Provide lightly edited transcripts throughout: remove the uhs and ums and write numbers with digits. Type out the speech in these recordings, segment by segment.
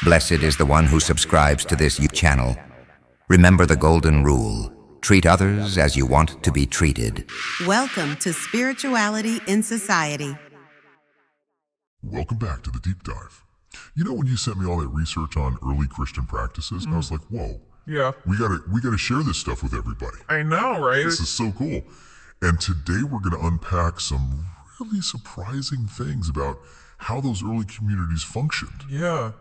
Blessed is the one who subscribes to this channel. Remember the golden rule. Treat others as you want to be treated. Welcome to Spirituality in Society. Welcome back to the deep dive. You know, when you sent me all that research on early Christian practices, I was like, whoa. Yeah. We gotta share this stuff with everybody. I know, right? This is so cool. And today we're gonna unpack some really surprising things about how those early communities functioned. Yeah.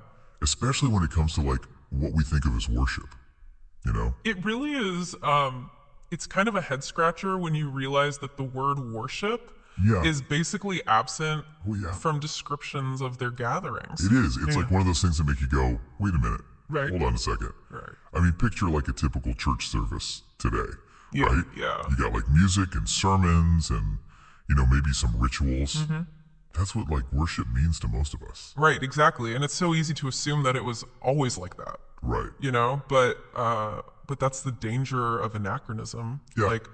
Especially when it comes to like what we think of as worship, you know? It really is, it's kind of a head scratcher when you realize that the word worship is basically absent from descriptions of their gatherings. It is. It's like one of those things that make you go, wait a minute. Right. Hold on a second. Right. I mean, picture like a typical church service today, Yeah, right? yeah. You got like music and sermons and, you know, maybe some rituals. That's what like worship means to most of us. Right, exactly. And it's so easy to assume that it was always like that, Right. you know? But that's the danger of anachronism. Yeah. Like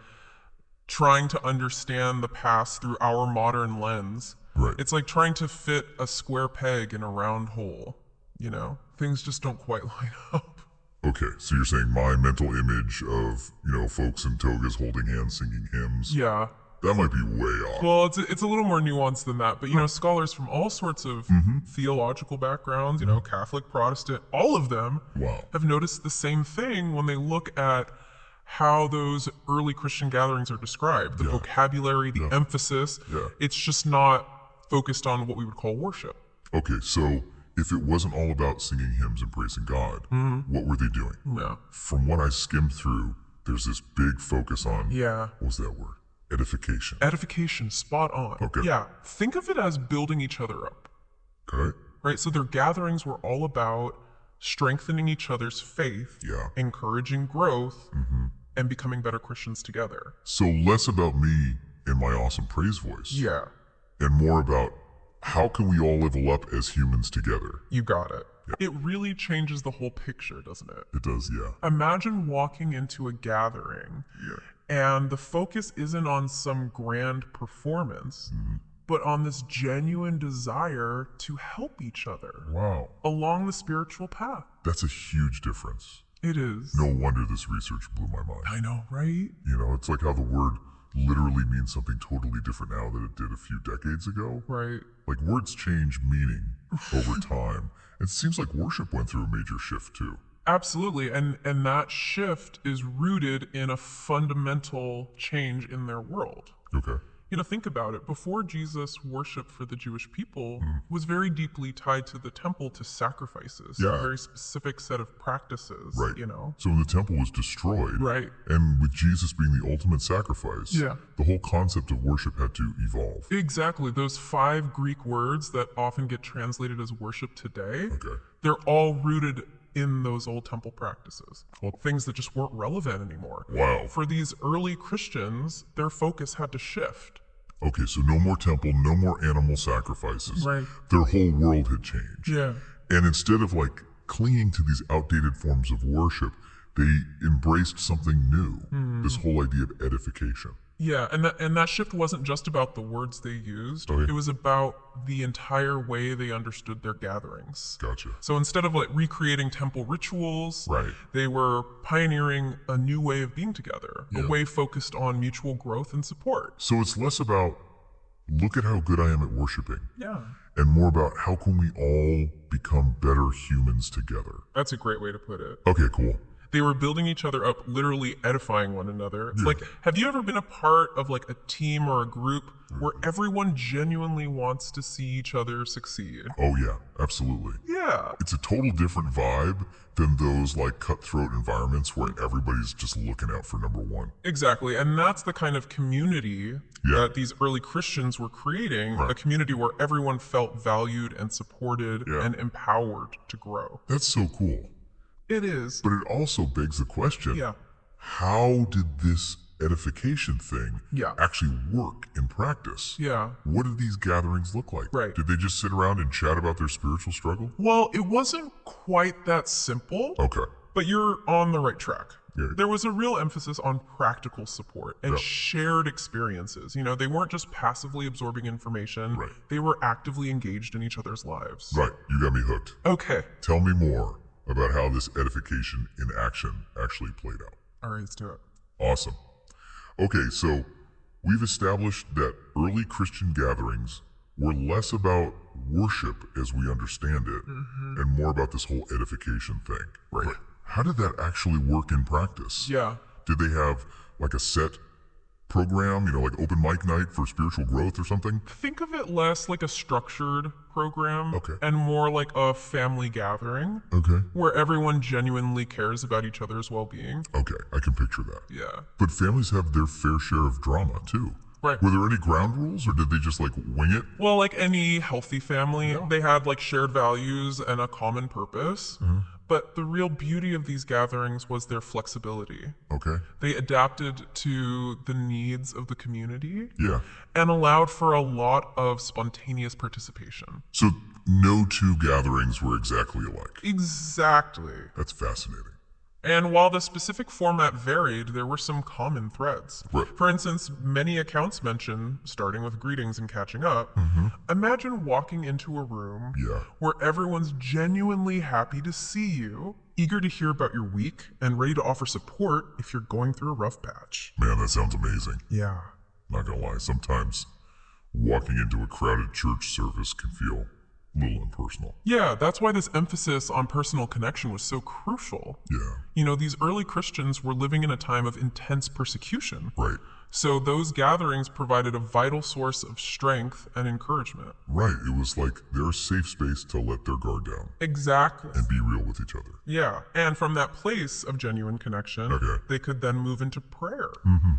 trying to understand the past through our modern lens. Right. It's like trying to fit a square peg in a round hole, you know? Things just don't quite line up. Okay, so you're saying my mental image of, you know, folks in togas holding hands singing hymns, Yeah. that might be way off. Well, it's a little more nuanced than that, but you know, scholars from all sorts of theological backgrounds, you know, Catholic, Protestant, all of them Wow. have noticed the same thing when they look at how those early Christian gatherings are described. The vocabulary, the emphasis, it's just not focused on what we would call worship. Okay, so if it wasn't all about singing hymns and praising God, what were they doing? Yeah. From what I skimmed through, there's this big focus on, Yeah. what was that word? Edification. Edification, spot on. Okay. Yeah. Think of it as building each other up. Okay? Right? So their gatherings were all about strengthening each other's faith, Yeah. encouraging growth, and becoming better Christians together. So less about me and my awesome praise voice, Yeah, and more about how can we all level up as humans together? you got it. It really changes the whole picture, doesn't it? It does, yeah. Imagine walking into a gathering and the focus isn't on some grand performance, but on this genuine desire to help each other Wow. along the spiritual path. That's a huge difference. It is. No wonder this research blew my mind. I know, right? You know, it's like how the word literally means something totally different now than it did a few decades ago. Right. Like words change meaning over time. It seems like worship went through a major shift too. Absolutely. And that shift is rooted in a fundamental change in their world. Okay. You know, think about it. Before Jesus, worship for the Jewish people was very deeply tied to the temple, to sacrifices, Yeah. a very specific set of practices, Right. you know? So when the temple was destroyed, Right. and with Jesus being the ultimate sacrifice, Yeah. the whole concept of worship had to evolve. Exactly. Those 5 Greek words that often get translated as worship today, Okay. they're all rooted in those old temple practices. Things that just weren't relevant anymore. Wow. For these early Christians, their focus had to shift. Okay, so no more temple, no more animal sacrifices. Right. Their whole world had changed. Yeah. And instead of like clinging to these outdated forms of worship, they embraced something new. This whole idea of edification. Yeah, and that shift wasn't just about the words they used. Okay. It was about the entire way they understood their gatherings. Gotcha. So instead of like recreating temple rituals, Right. they were pioneering a new way of being together, Yeah. a way focused on mutual growth and support. So it's less about look at how good I am at worshiping, Yeah. and more about how can we all become better humans together. That's a great way to put it. Okay, cool. They were building each other up, literally edifying one another. It's like, have you ever been a part of like a team or a group where everyone genuinely wants to see each other succeed? Oh yeah, absolutely. Yeah. It's a total different vibe than those like cutthroat environments where everybody's just looking out for number one. Exactly. And that's the kind of community that these early Christians were creating, a community where everyone felt valued and supported and empowered to grow. That's so cool. It is. But it also begs the question, Yeah. how did this edification thing actually work in practice? Yeah. What did these gatherings look like? Right. Did they just sit around and chat about their spiritual struggle? Well, it wasn't quite that simple, Okay. but you're on the right track. Yeah. There was a real emphasis on practical support and shared experiences. You know, they weren't just passively absorbing information. Right. They were actively engaged in each other's lives. Right, you got me hooked. Okay. Tell me more about how this edification in action actually played out. All right, let's do it. Awesome. Okay, so we've established that early Christian gatherings were less about worship as we understand it and more about this whole edification thing. Right. How did that actually work in practice? Yeah. Did they have like a set program, you know, like open mic night for spiritual growth or something? Think of it less like a structured program Okay. and more like a family gathering Okay. where everyone genuinely cares about each other's well-being. Okay, I can picture that. Yeah. But families have their fair share of drama too. Right. Were there any ground rules or did they just like wing it? Well, like any healthy family, they had like shared values and a common purpose. But the real beauty of these gatherings was their flexibility. Okay. They adapted to the needs of the community Yeah. and allowed for a lot of spontaneous participation. So no two gatherings were exactly alike. Exactly. That's fascinating. And while the specific format varied, there were some common threads. Right. For instance, many accounts mention starting with greetings and catching up. Imagine walking into a room Yeah. where everyone's genuinely happy to see you, eager to hear about your week, and ready to offer support if you're going through a rough patch. Man, that sounds amazing. Yeah. Not gonna lie, sometimes walking into a crowded church service can feel a little impersonal. Yeah, that's why this emphasis on personal connection was so crucial. Yeah. You know, these early Christians were living in a time of intense persecution. Right. So those gatherings provided a vital source of strength and encouragement. Right. It was like their safe space to let their guard down Exactly. and be real with each other. Yeah. And from that place of genuine connection, Okay. they could then move into prayer,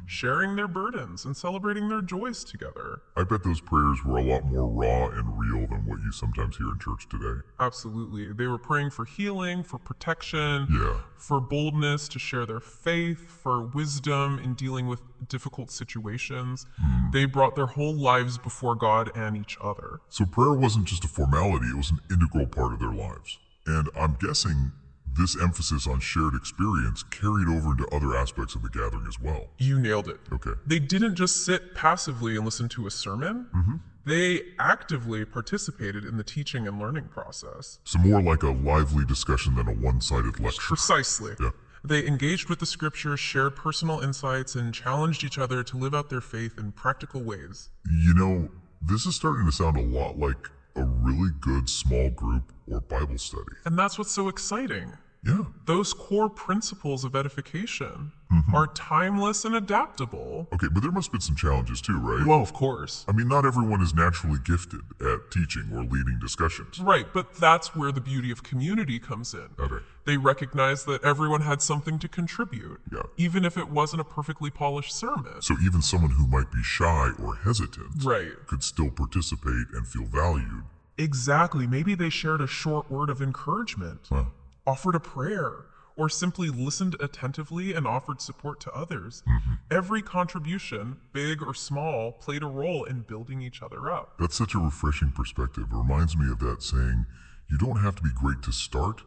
sharing their burdens and celebrating their joys together. I bet those prayers were a lot more raw and real than what you sometimes hear in church today. Absolutely. They were praying for healing, for protection, Yeah. for boldness to share their faith, for wisdom in dealing with difficult situations. They brought their whole lives before God and each other. So prayer wasn't just a formality, it was an integral part of their lives. And I'm guessing this emphasis on shared experience carried over into other aspects of the gathering as well. You nailed it. Okay. They didn't just sit passively and listen to a sermon. They actively participated in the teaching and learning process. So more like a lively discussion than a one-sided lecture. Precisely. Yeah. They engaged with the scriptures, shared personal insights, and challenged each other to live out their faith in practical ways. You know, this is starting to sound a lot like a really good small group or Bible study. And that's what's so exciting. Yeah. Those core principles of edification are timeless and adaptable. Okay, but there must have been some challenges too, right? Well, of course. I mean, not everyone is naturally gifted at teaching or leading discussions. Right, but that's where the beauty of community comes in. Okay. They recognized that everyone had something to contribute, Yeah. even if it wasn't a perfectly polished sermon. So even someone who might be shy or hesitant Right. could still participate and feel valued. Exactly. Maybe they shared a short word of encouragement, Huh. offered a prayer, or simply listened attentively and offered support to others. Every contribution, big or small, played a role in building each other up. That's such a refreshing perspective. It reminds me of that saying, you don't have to be great to start,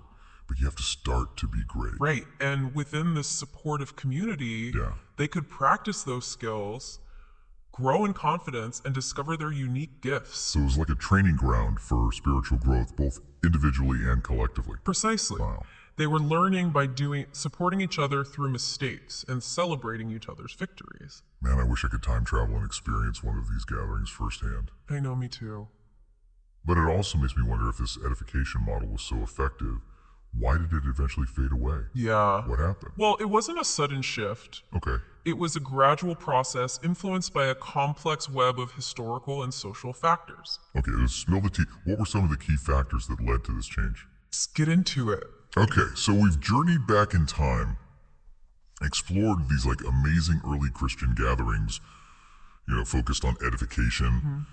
but you have to start to be great. Right. And within this supportive community, Yeah. they could practice those skills, grow in confidence, and discover their unique gifts. So it was like a training ground for spiritual growth, both individually and collectively. Precisely. Wow. They were learning by supporting each other through mistakes and celebrating each other's victories. Man, I wish I could time travel and experience one of these gatherings firsthand. I know, me too. But it also makes me wonder if this edification model was so effective, why did it eventually fade away? Yeah. What happened? Well, it wasn't a sudden shift. Okay. It was a gradual process influenced by a complex web of historical and social factors. Okay, let's spill the tea. What were some of the key factors that led to this change? Let's get into it. Okay, so we've journeyed back in time, explored these like amazing early Christian gatherings, focused on edification,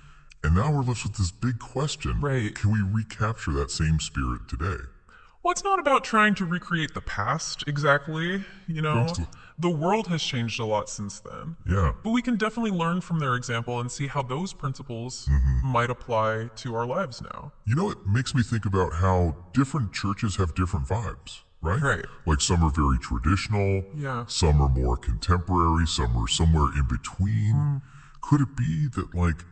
and now we're left with this big question. Right. Can we recapture that same spirit today? Well, it's not about trying to recreate the past exactly, The world has changed a lot since then. Yeah. But we can definitely learn from their example and see how those principles might apply to our lives now. It makes me think about how different churches have different vibes. right? Right. Like some are very traditional, Yeah. some are more contemporary, some are somewhere in between. Could it be that like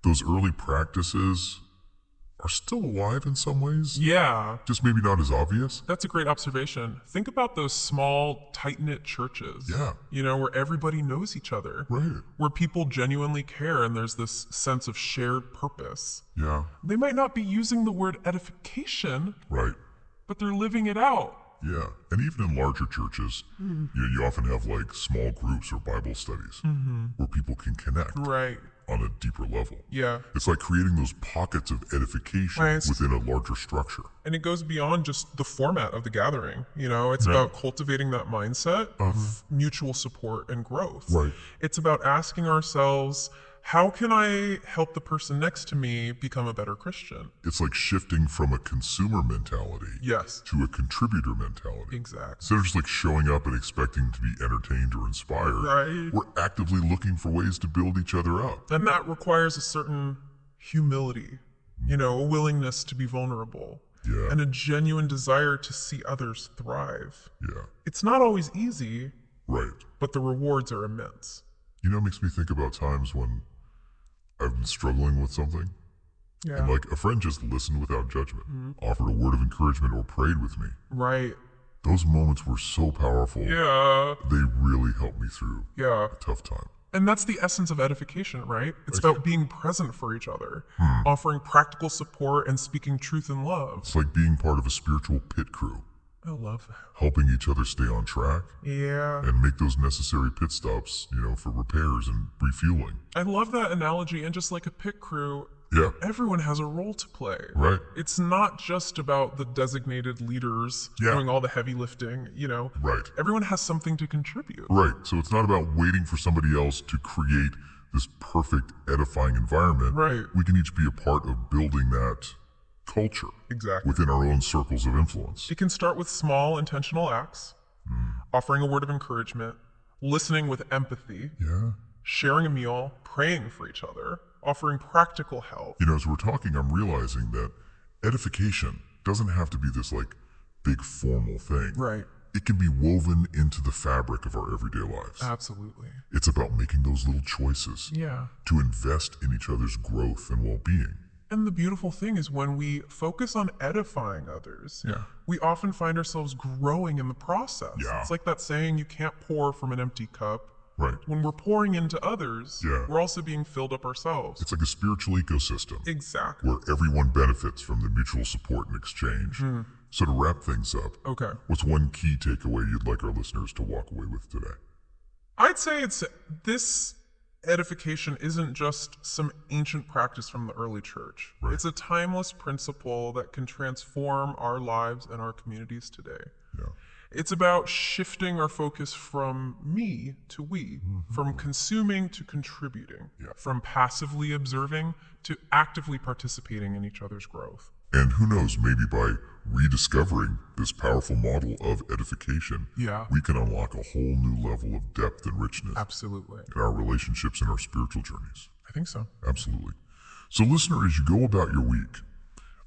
those early practices are still alive in some ways? Yeah. Just maybe not as obvious? That's a great observation. Think about those small, tight-knit churches. Yeah. Where everybody knows each other. Right. Where people genuinely care and there's this sense of shared purpose. Yeah. They might not be using the word edification, Right. but they're living it out. Yeah. And even in larger churches, you often have like small groups or Bible studies where people can connect Right. on a deeper level. Yeah. It's like creating those pockets of edification Right. within a larger structure. And it goes beyond just the format of the gathering. It's about cultivating that mindset of mutual support and growth. Right. It's about asking ourselves, how can I help the person next to me become a better Christian? It's like shifting from a consumer mentality Yes, to a contributor mentality. exactly. Instead of just like showing up and expecting to be entertained or inspired, Right. we're actively looking for ways to build each other up. And that requires a certain humility, a willingness to be vulnerable, Yeah. and a genuine desire to see others thrive. Yeah. It's not always easy, Right. but the rewards are immense. It makes me think about times when I've been struggling with something, Yeah. and like a friend just listened without judgment, offered a word of encouragement or prayed with me. Right. Those moments were so powerful. Yeah. They really helped me through Yeah. a tough time. And that's the essence of edification, right? It's about being present for each other, offering practical support and speaking truth in love. It's like being part of a spiritual pit crew, I love that. helping each other stay on track Yeah. and make those necessary pit stops, for repairs and refueling. I love that analogy. And just like a pit crew, Yeah. everyone has a role to play. Right. It's not just about the designated leaders Yeah. doing all the heavy lifting, Right. Everyone has something to contribute. Right. So it's not about waiting for somebody else to create this perfect, edifying environment. Right. We can each be a part of building that culture Exactly. within our own circles of influence. It can start with small intentional acts, offering a word of encouragement, listening with empathy, Yeah. sharing a meal, praying for each other, offering practical help. As we're talking, I'm realizing that edification doesn't have to be this like big formal thing. Right. It can be woven into the fabric of our everyday lives. Absolutely. It's about making those little choices Yeah. to invest in each other's growth and well-being. And the beautiful thing is when we focus on edifying others, Yeah. we often find ourselves growing in the process. Yeah. It's like that saying, you can't pour from an empty cup. Right. When we're pouring into others, Yeah. we're also being filled up ourselves. It's like a spiritual ecosystem Exactly. where everyone benefits from the mutual support and exchange. So to wrap things up, Okay. what's one key takeaway you'd like our listeners to walk away with today? I'd say this edification isn't just some ancient practice from the early church. Right. It's a timeless principle that can transform our lives and our communities today. Yeah. It's about shifting our focus from me to we, from consuming to contributing, Yeah. from passively observing to actively participating in each other's growth. And who knows, maybe by rediscovering this powerful model of edification, Yeah. we can unlock a whole new level of depth and richness Absolutely. in our relationships and our spiritual journeys. I think so. Absolutely. So listener, as you go about your week,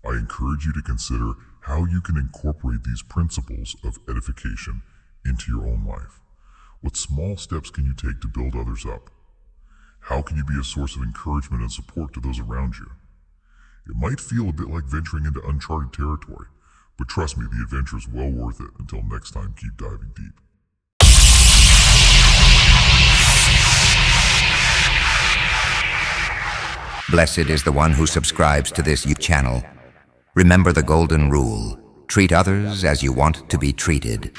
I encourage you to consider how you can incorporate these principles of edification into your own life. What small steps can you take to build others up? How can you be a source of encouragement and support to those around you? It might feel a bit like venturing into uncharted territory, but trust me, the adventure is well worth it. Until next time, keep diving deep. Blessed is the one who subscribes to this YouTube channel. Remember the golden rule: treat others as you want to be treated.